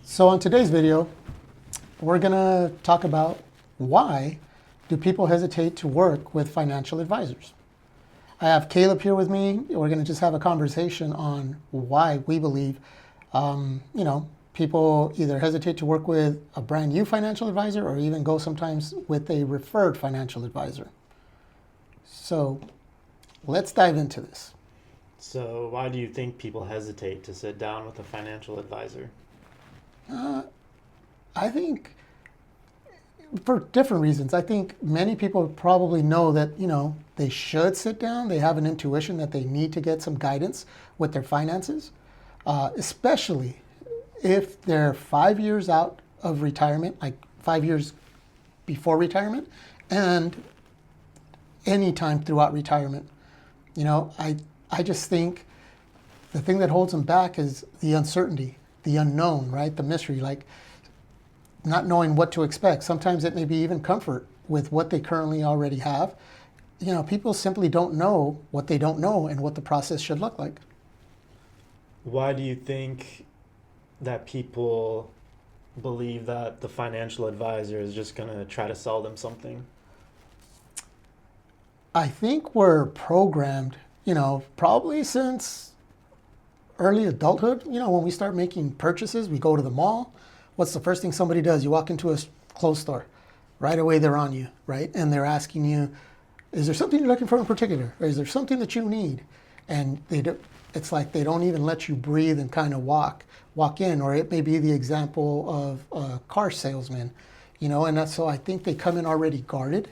So on today's video, we're gonna talk about why do people hesitate to work with financial advisors. I have Caleb here with me. We're gonna just have a conversation on why we believe, people either hesitate to work with a brand new financial advisor or even go sometimes with a referred financial advisor. So let's dive into this. So, why do you think people hesitate to sit down with a financial advisor? I think for different reasons. I think many people probably know that, they should sit down. They have an intuition that they need to get some guidance with their finances, especially if they're 5 years out of retirement, like 5 years before retirement, and any time throughout retirement. I just think the thing that holds them back is the uncertainty, the unknown, right? The mystery, like not knowing what to expect. Sometimes it may be even comfort with what they currently already have. People simply don't know what they don't know and what the process should look like. Why do you think that people believe that the financial advisor is just going to try to sell them something? I think we're programmed, probably since early adulthood. When we start making purchases, we go to the mall. What's the first thing somebody does? You walk into a clothes store. Right away, they're on you, right? And they're asking you, is there something you're looking for in particular? Or is there something that you need? And it's like they don't even let you breathe and kind of walk in. Or it may be the example of a car salesman, and that's so I think they come in already guarded.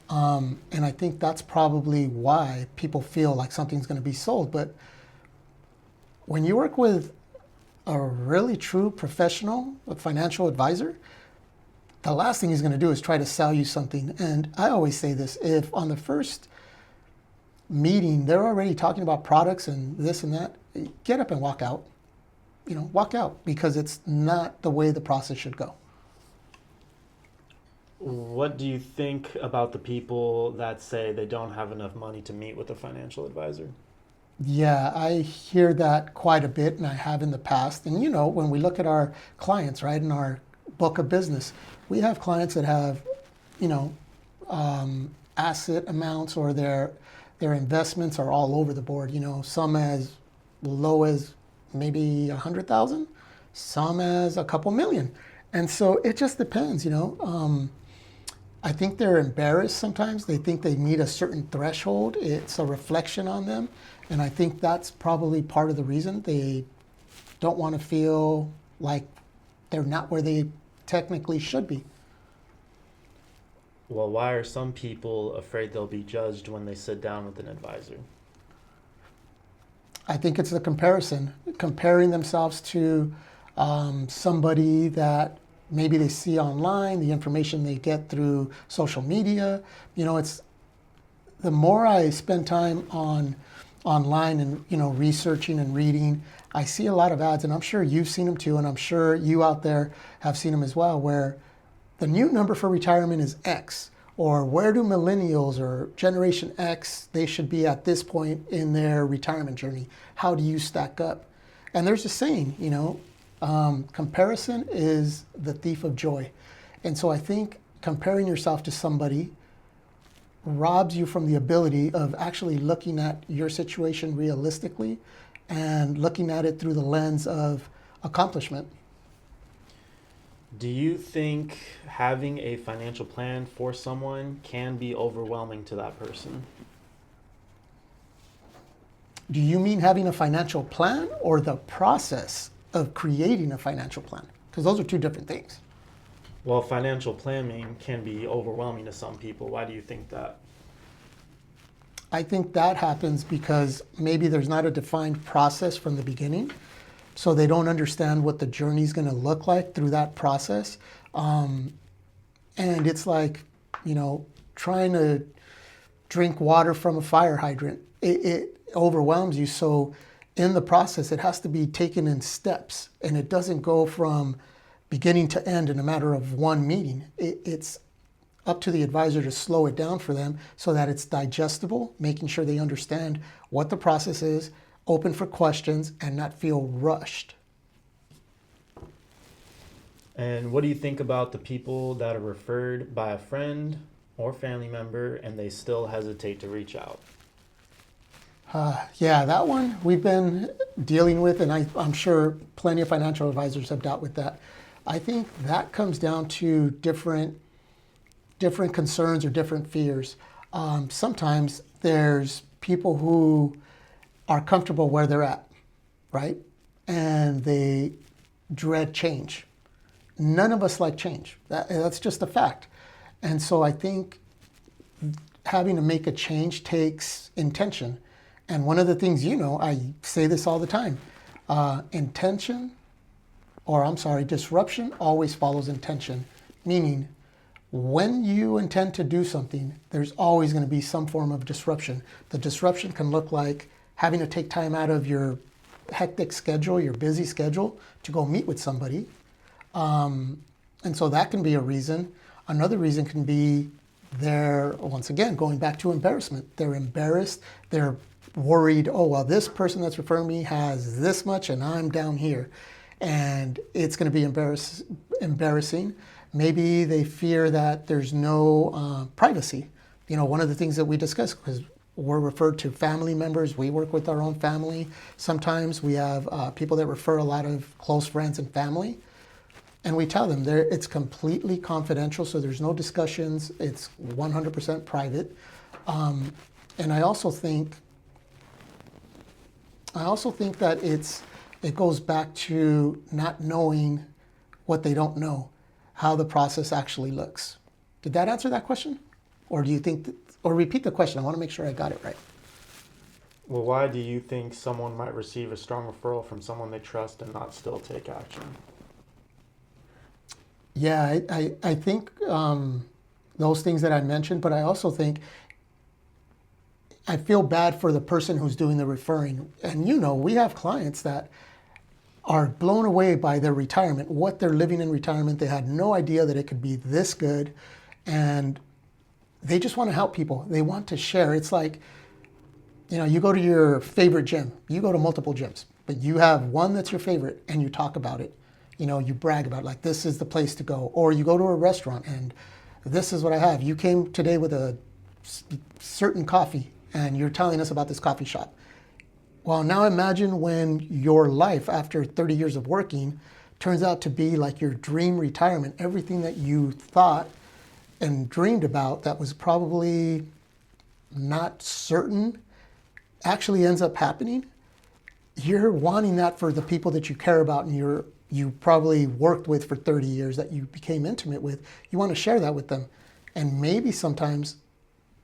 And I think that's probably why people feel like something's going to be sold. But when you work with a really true professional, a financial advisor, the last thing he's going to do is try to sell you something. And I always say this, if on the first meeting they're already talking about products and this and that, get up and walk out. Walk out, because it's not the way the process should go. What do you think about the people that say they don't have enough money to meet with a financial advisor? Yeah, I hear that quite a bit, and I have in the past. And when we look at our clients, right, in our book of business, we have clients that have, asset amounts or their investments are all over the board. Some as low as maybe 100,000, some as a couple million, and so it just depends. I think they're embarrassed sometimes. They think they meet a certain threshold. It's a reflection on them. And I think that's probably part of the reason. They don't want to feel like they're not where they technically should be. Well, why are some people afraid they'll be judged when they sit down with an advisor? I think it's the comparison, comparing themselves to somebody that maybe they see online, the information they get through social media. It's the more I spend time online and researching and reading, I see a lot of ads, and I'm sure you've seen them too, and I'm sure you out there have seen them as well, where the new number for retirement is X, or where do millennials or Generation X, they should be at this point in their retirement journey. How do you stack up? And there's a saying, comparison is the thief of joy. And so I think comparing yourself to somebody robs you from the ability of actually looking at your situation realistically and looking at it through the lens of accomplishment. Do you think having a financial plan for someone can be overwhelming to that person? Do you mean having a financial plan or the process of creating a financial plan? Because those are two different things. Well, financial planning can be overwhelming to some people. Why do you think that? I think that happens because maybe there's not a defined process from the beginning, so they don't understand what the journey is going to look like through that process. And it's like, trying to drink water from a fire hydrant. It overwhelms you. So in the process, it has to be taken in steps, and it doesn't go from beginning to end in a matter of one meeting. It's up to the advisor to slow it down for them so that it's digestible, making sure they understand what the process is, open for questions, and not feel rushed. And what do you think about the people that are referred by a friend or family member and they still hesitate to reach out? Yeah, that one we've been dealing with, and I'm sure plenty of financial advisors have dealt with that. I think that comes down to different concerns or different fears. Sometimes there's people who are comfortable where they're at, right? And they dread change. None of us like change. That's just a fact. And so I think having to make a change takes intention. And one of the things, I say this all the time, disruption always follows intention. Meaning, when you intend to do something, there's always going to be some form of disruption. The disruption can look like having to take time out of your hectic schedule, your busy schedule, to go meet with somebody. And so that can be a reason. Another reason can be they're, once again, going back to embarrassment. They're embarrassed. They're worried, oh, well, this person that's referring me has this much and I'm down here. And it's going to be embarrassing. Maybe they fear that there's no privacy. One of the things that we discuss, because we're referred to family members, we work with our own family. Sometimes we have people that refer a lot of close friends and family. And we tell them it's completely confidential, so there's no discussions. It's 100% private. And I also think that it goes back to not knowing what they don't know, how the process actually looks. Did that answer that question? Or do you think, or repeat the question? I want to make sure I got it right. Well, why do you think someone might receive a strong referral from someone they trust and not still take action? Yeah, I think those things that I mentioned, but I also think I feel bad for the person who's doing the referring. And we have clients that are blown away by their retirement, what they're living in retirement. They had no idea that it could be this good. And they just want to help people. They want to share. It's like, you go to your favorite gym. You go to multiple gyms, but you have one that's your favorite and you talk about it. You brag about it, like, this is the place to go. Or you go to a restaurant and this is what I have. You came today with a certain coffee and you're telling us about this coffee shop. Well, now imagine when your life after 30 years of working turns out to be like your dream retirement. Everything that you thought and dreamed about that was probably not certain actually ends up happening. You're wanting that for the people that you care about and you probably worked with for 30 years, that you became intimate with. You want to share that with them. And maybe sometimes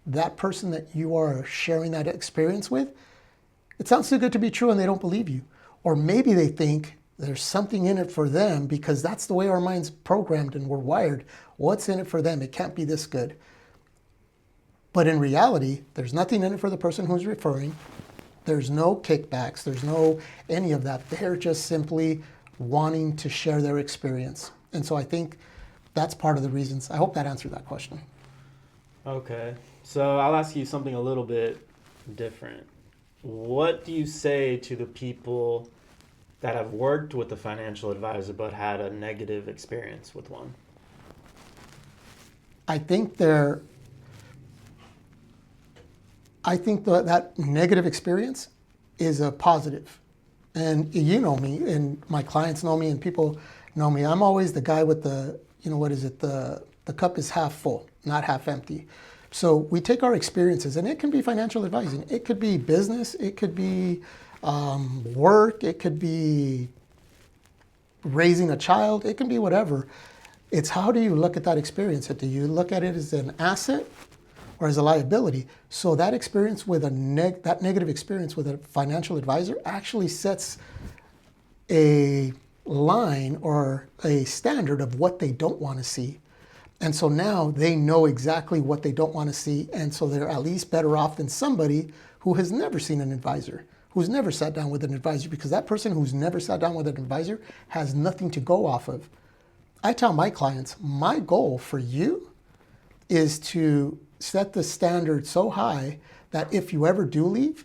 that person that you are sharing that experience with, it sounds too good to be true and they don't believe you. Or maybe they think there's something in it for them, because that's the way our mind's programmed and we're wired. What's in it for them? It can't be this good. But in reality, there's nothing in it for the person who's referring. There's no kickbacks. There's no any of that. They're just simply wanting to share their experience. And so I think that's part of the reasons. I hope that answered that question. Okay, so I'll ask you something a little bit different. What do you say to the people that have worked with a financial advisor but had a negative experience with one? I think that negative experience is a positive. And you know me, and my clients know me, and people know me. I'm always the guy with the cup is half full, not half empty. So we take our experiences, and it can be financial advising. It could be business. It could be work. It could be raising a child. It can be whatever. It's how do you look at that experience? Do you look at it as an asset or as a liability? So that experience with that negative experience with a financial advisor actually sets a line or a standard of what they don't want to see. And so now they know exactly what they don't want to see. And so they're at least better off than somebody who has never seen an advisor, who's never sat down with an advisor, because that person who's never sat down with an advisor has nothing to go off of. I tell my clients, my goal for you is to set the standard so high that if you ever do leave,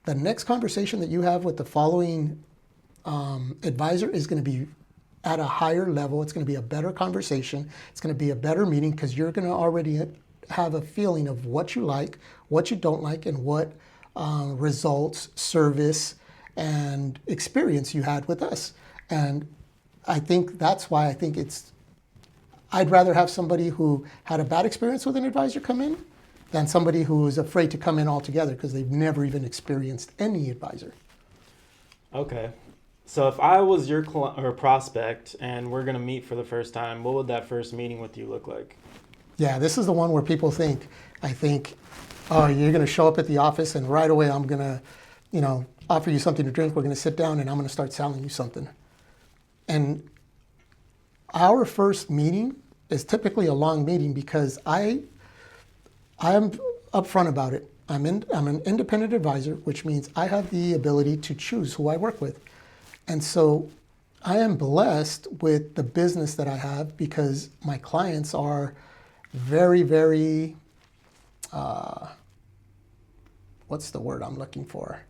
the next conversation that you have with the following advisor is going to be at a higher level. It's going to be a better conversation. It's going to be a better meeting because you're going to already have a feeling of what you like, what you don't like, and what results, service, and experience you had with us. And I think that's why I think I'd rather have somebody who had a bad experience with an advisor come in than somebody who is afraid to come in altogether because they've never even experienced any advisor. Okay. So if I was your or prospect and we're going to meet for the first time, what would that first meeting with you look like? Yeah, this is the one where people I think, oh, you're going to show up at the office and right away I'm going to, offer you something to drink. We're going to sit down and I'm going to start selling you something. And our first meeting is typically a long meeting because I'm upfront about it. I'm an independent advisor, which means I have the ability to choose who I work with. And so I am blessed with the business that I have because my clients are very, very, what's the word I'm looking for?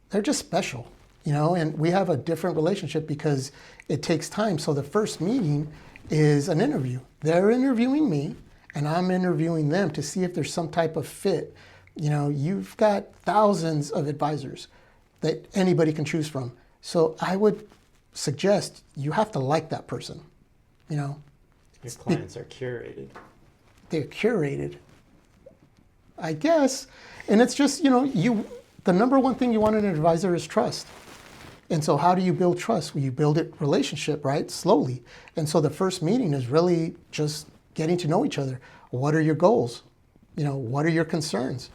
They're just special, and we have a different relationship because it takes time. So the first meeting is an interview. They're interviewing me and I'm interviewing them to see if there's some type of fit. You've got thousands of advisors that anybody can choose from. So I would suggest you have to like that person, Your clients are curated. They're curated, I guess. And it's just, the number one thing you want in an advisor is trust. And so how do you build trust? Well, you build it relationship, right? Slowly. And so the first meeting is really just getting to know each other. What are your goals? What are your concerns?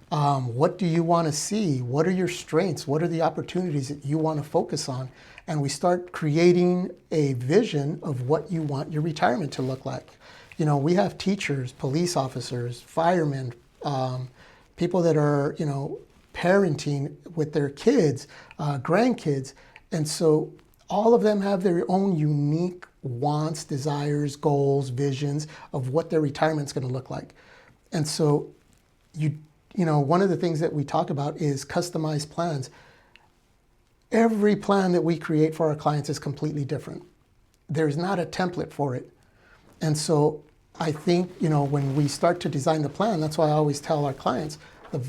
What do you want to see? What are your strengths? What are the opportunities that you want to focus on? And we start creating a vision of what you want your retirement to look like. We have teachers, police officers, firemen, people that are, parenting with their kids, grandkids. And so all of them have their own unique wants, desires, goals, visions of what their retirement's going to look like. And so one of the things that we talk about is customized plans. Every plan that we create for our clients is completely different. There's not a template for it. And so I think, when we start to design the plan, that's why I always tell our clients, the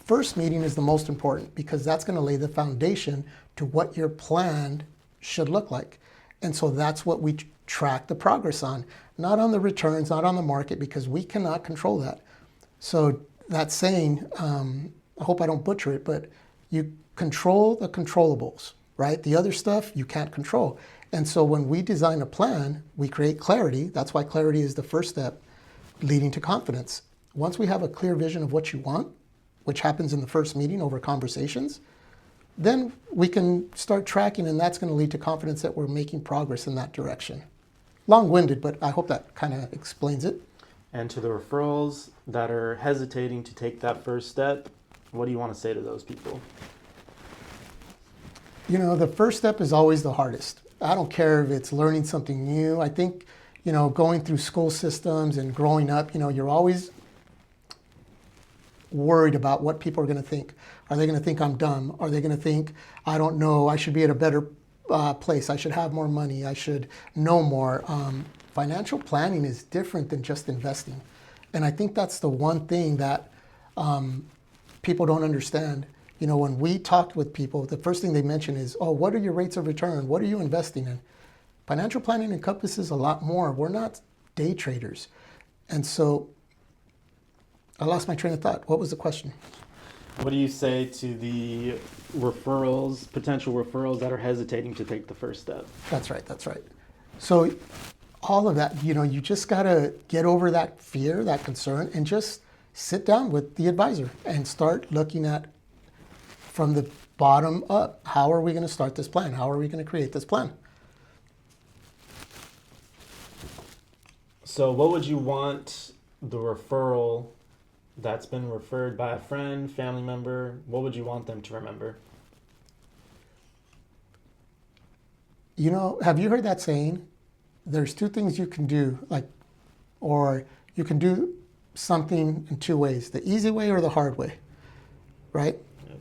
first meeting is the most important because that's going to lay the foundation to what your plan should look like. And so that's what we track the progress on, not on the returns, not on the market, because we cannot control that. So that saying, I hope I don't butcher it, but you control the controllables, right? The other stuff you can't control. And so when we design a plan, we create clarity. That's why clarity is the first step leading to confidence. Once we have a clear vision of what you want, which happens in the first meeting over conversations, then we can start tracking, and that's going to lead to confidence that we're making progress in that direction. Long-winded, but I hope that kind of explains it. And to the referrals that are hesitating to take that first step, what do you want to say to those people? The first step is always the hardest. I don't care if it's learning something new. I think, going through school systems and growing up, you're always worried about what people are going to think. Are they going to think I'm dumb? Are they going to think, I don't know, I should be at a better place. I should have more money. I should know more. Financial planning is different than just investing. And I think that's the one thing that people don't understand. When we talk with people, the first thing they mention is, oh, what are your rates of return? What are you investing in? Financial planning encompasses a lot more. We're not day traders. And so I lost my train of thought. What was the question? What do you say to the potential referrals that are hesitating to take the first step? That's right. So all of that, you just got to get over that fear, that concern, and just sit down with the advisor and start looking at from the bottom up. How are we going to start this plan? How are we going to create this plan? So what would you want the referral that's been referred by a friend, family member, what would you want them to remember? Have you heard that saying? There's two things you can do, or you can do something in two ways, the easy way or the hard way, right? Yep.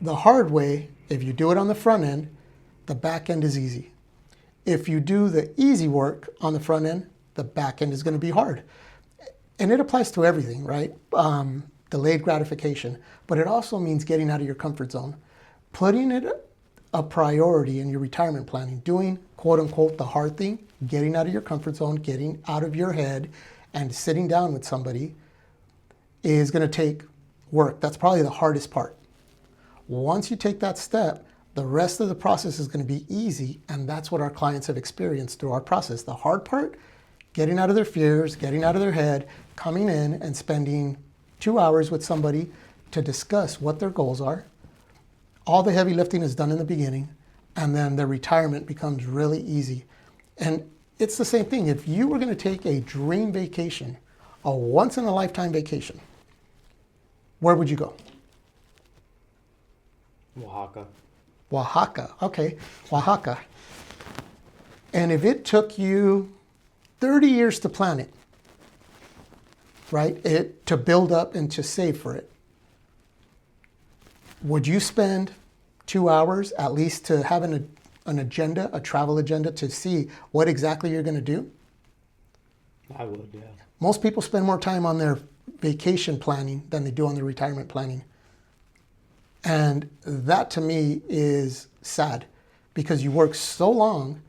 The hard way, if you do it on the front end, the back end is easy. If you do the easy work on the front end, the back end is going to be hard. And it applies to everything, right? Delayed gratification, but it also means getting out of your comfort zone, putting it a priority in your retirement planning, doing quote unquote the hard thing, getting out of your comfort zone, getting out of your head and sitting down with somebody is going to take work. That's probably the hardest part. Once you take that step, the rest of the process is going to be easy, and that's what our clients have experienced through our process. The hard part, getting out of their fears, getting out of their head, coming in and spending 2 hours with somebody to discuss what their goals are. All the heavy lifting is done in the beginning, and then their retirement becomes really easy. And it's the same thing. If you were going to take a dream vacation, a once-in-a-lifetime vacation, where would you go? Oaxaca. Oaxaca. Okay, Oaxaca. And if it took you 30 years to plan it, right, to build up and to save for it, would you spend 2 hours at least to have an agenda, a travel agenda, to see what exactly you're going to do? I would, yeah. Most people spend more time on their vacation planning than they do on their retirement planning. And that to me is sad, because you work so long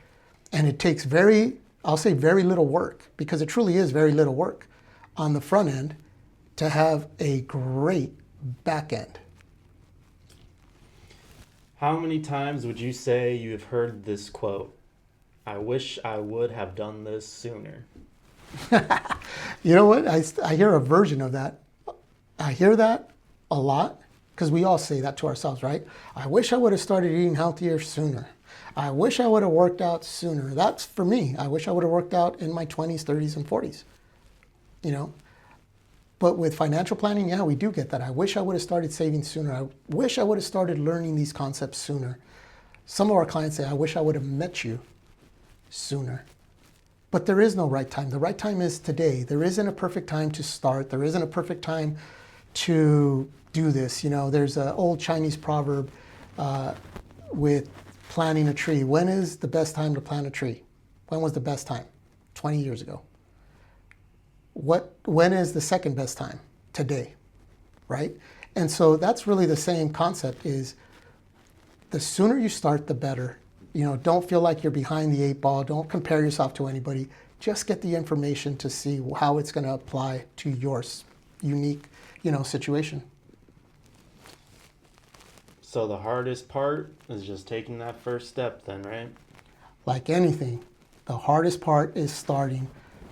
and it takes very little work, because it truly is very little work on the front end to have a great back end. How many times would you say you have heard this quote? I wish I would have done this sooner. You know what? I hear a version of that. I hear that a lot, because we all say that to ourselves, right? I wish I would have started eating healthier sooner. I wish I would have worked out sooner. That's for me. I wish I would have worked out in my 20s, 30s, and 40s. You know? But with financial planning, yeah, we do get that. I wish I would have started saving sooner. I wish I would have started learning these concepts sooner. Some of our clients say, I wish I would have met you sooner. But there is no right time. The right time is today. There isn't a perfect time to start. There isn't a perfect time to do this. You know, there's an old Chinese proverb with planting a tree. When is the best time to plant a tree? When was the best time? 20 years ago. When is the second best time? Today, right? And so that's really the same concept, is the sooner you start, the better. You know, don't feel like you're behind the 8 ball. Don't compare yourself to anybody. Just get the information to see how it's going to apply to your unique, situation. So the hardest part is just taking that first step then, right? Like anything, the hardest part is starting.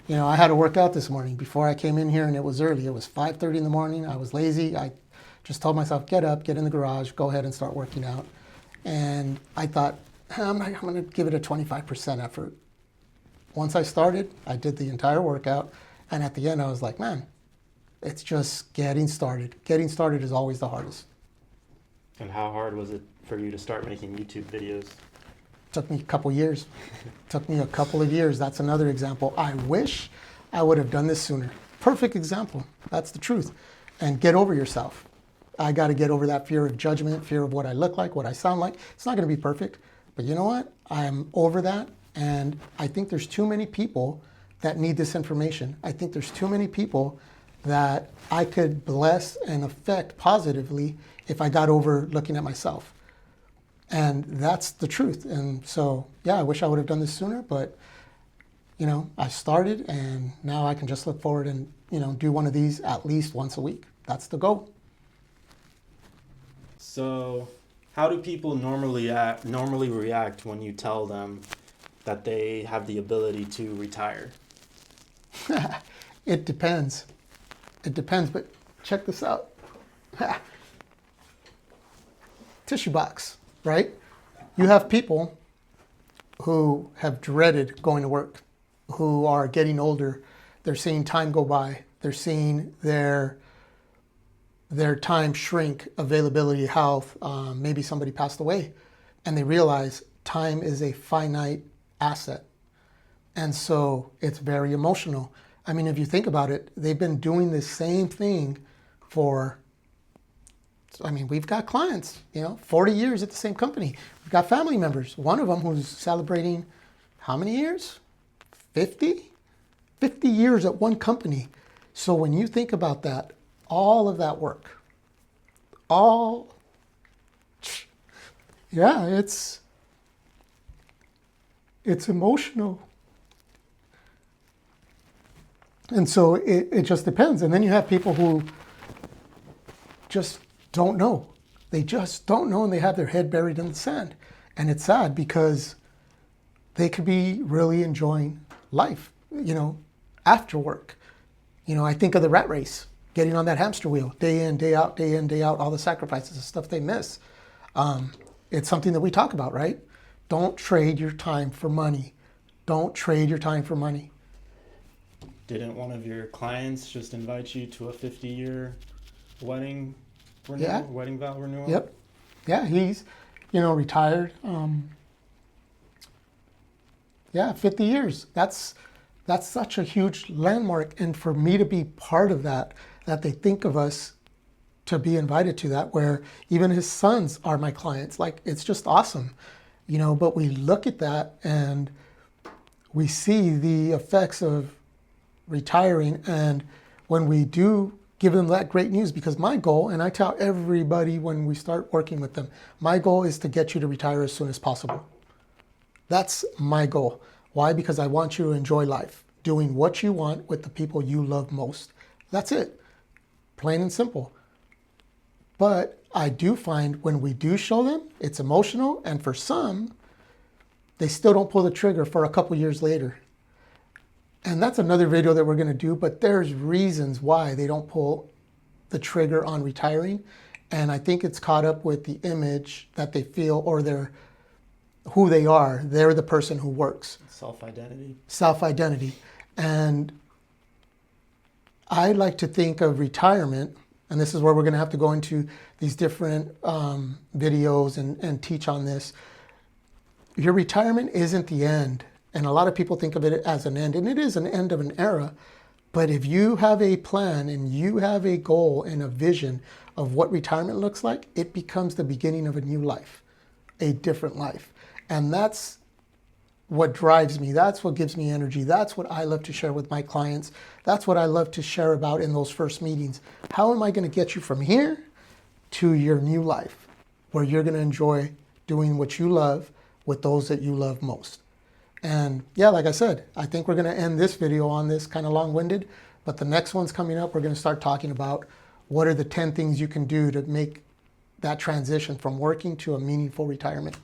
You know, I had to work out this morning before I came in here, and it was early. It was 5:30 in the morning. I was lazy. I just told myself, get up, get in the garage, go ahead and start working out. And I thought, I'm going to give it a 25% effort. Once I started, I did the entire workout. And at the end, I was like, man, it's just getting started. Getting started is always the hardest. And how hard was it for you to start making YouTube videos? Took me a couple years. Took me a couple of years. That's another example. I wish I would have done this sooner. Perfect example. That's the truth. And get over yourself. I got to get over that fear of judgment, fear of what I look like, what I sound like. It's not going to be perfect. But you know what? I'm over that. And I think there's too many people that need this information. I think there's too many people that I could bless and affect positively if I got over looking at myself. And that's the truth. And so, yeah, I wish I would have done this sooner, but, I started, and now I can just look forward and, do one of these at least once a week. That's the goal. So how do people normally react when you tell them that they have the ability to retire? It depends. It depends, but check this out. Tissue box, right? You have people who have dreaded going to work, who are getting older. They're seeing time go by. They're seeing their time shrink, availability, health. Maybe somebody passed away, and they realize time is a finite asset. And so it's very emotional. I mean, if you think about it, they've been doing the same thing for I mean, we've got clients, 40 years at the same company. We've got family members. One of them who's celebrating how many years? 50? 50 years at one company. So when you think about that, all of that work, yeah, it's emotional. And so it just depends. And then you have people who just don't know. They just don't know, and they have their head buried in the sand. And it's sad because they could be really enjoying life, after work. I think of the rat race, getting on that hamster wheel, day in, day out, day in, day out, all the sacrifices and stuff they miss. It's something that we talk about, right? Don't trade your time for money. Don't trade your time for money. Didn't one of your clients just invite you to a 50-year wedding renewal? Yeah. Wedding vow renewal? Yep. Yeah, he's, retired. 50 years. That's such a huge landmark. And for me to be part of that they think of us to be invited to that, where even his sons are my clients. Like, it's just awesome, but we look at that and we see the effects of retiring. And when we do give them that great news, because my goal, and I tell everybody when we start working with them, my goal is to get you to retire as soon as possible. That's my goal. Why? Because I want you to enjoy life, doing what you want with the people you love most. That's it. Plain and simple. But I do find when we do show them, it's emotional, and for some, they still don't pull the trigger for a couple years later. And that's another video that we're going to do, but there's reasons why they don't pull the trigger on retiring. And I think it's caught up with the image that they feel, or who they are. They're the person who works. Self-identity. And I like to think of retirement, and this is where we're going to have to go into these different videos and teach on this. Your retirement isn't the end. And a lot of people think of it as an end, and it is an end of an era. But if you have a plan and you have a goal and a vision of what retirement looks like, it becomes the beginning of a new life, a different life. And that's what drives me. That's what gives me energy. That's what I love to share with my clients. That's what I love to share about in those first meetings. How am I going to get you from here to your new life, where you're going to enjoy doing what you love with those that you love most? And yeah, like I said, I think we're going to end this video on this, kind of long-winded, but the next one's coming up. We're going to start talking about what are the 10 things you can do to make that transition from working to a meaningful retirement.